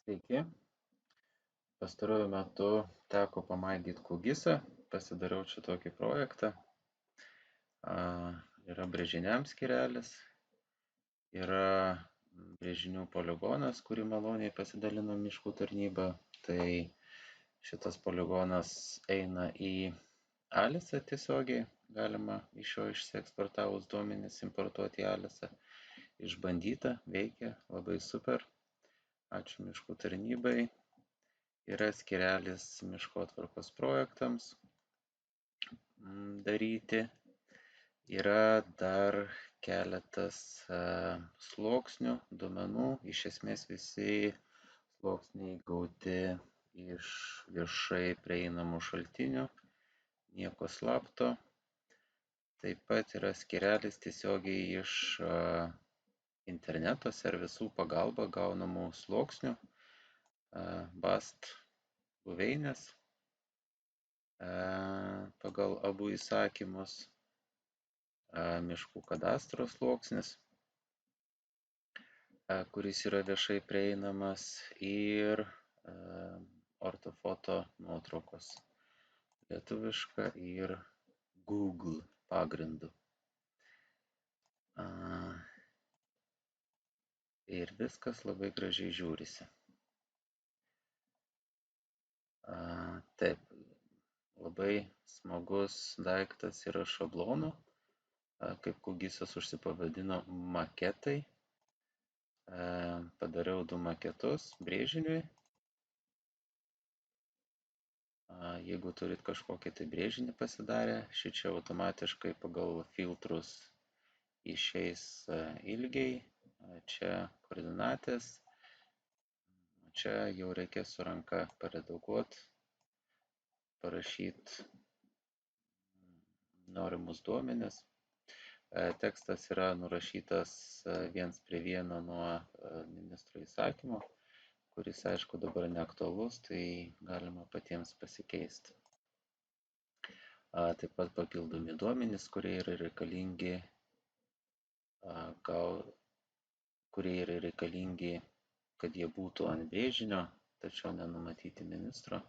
Sveiki. Pastaruoju metu teko pamaigyti Kugisą, pasidariau čia tokį projektą. Yra brėžiniams skyrelis, yra brėžinių poligonas, kurį maloniai pasidalino miškų tarnyba. Tai šitas poligonas eina į Alisą tiesiogiai, galima iš jo išsieksportavus duomenis importuoti į Alisą. Išbandyta, veikia, labai super. Ačiū miškų tarnybai. Yra skyrelis miškotvarkos projektams daryti. Yra dar keletas sluoksnių, duomenų. Iš esmės visi sluoksniai gauti iš viešai prieinamų šaltinių, nieko slapto. Taip pat yra skyrelis tiesiogiai iš interneto servisų pagalba gaunamų sluoksnių, BAST buveinės pagal abu įsakymus, miškų kadastro sluoksnis, kuris yra viešai prieinamas, ir ortofoto nuotraukos lietuviška ir Google pagrindu. Ir viskas labai gražiai žiūrisi. Taip, labai smagus daiktas yra šablonų, kaip Kugisas užsipavadino, maketai. Padariau 2 maketus brėžiniui. Jeigu turit kažkokį tai brėžinį pasidarę, šičia automatiškai pagal filtrus išeis ilgiai, čia koordinatės, čia jau reikės su ranka paredaguoti, parašyti norimus duomenis. Tekstas yra nurašytas 1:1 nuo ministro įsakymo, kuris, aišku, dabar neaktualus, tai galima patiems pasikeisti. Taip pat papildomi duomenys, kurie yra reikalingi, kad jie būtų ant brėžinio, tačiau nenumatyti ministro,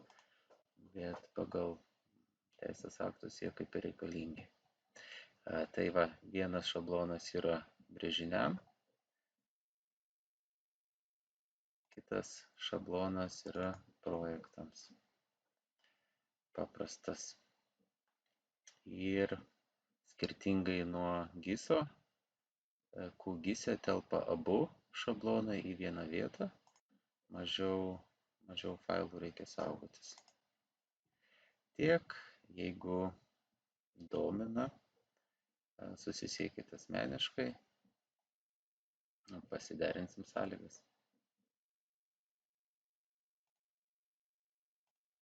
bet pagal teisės aktus jie kaip ir reikalingi. Tai va, vienas šablonas yra brėžiniam, kitas šablonas yra projektams. Paprastas. Ir skirtingai nuo GISO, QGIS'e telpa abu šablonai į vieną vietą, mažiau failų reikia saugotis. Tiek, jeigu domina, susisiekite asmeniškai, pasiderinsim sąlygas.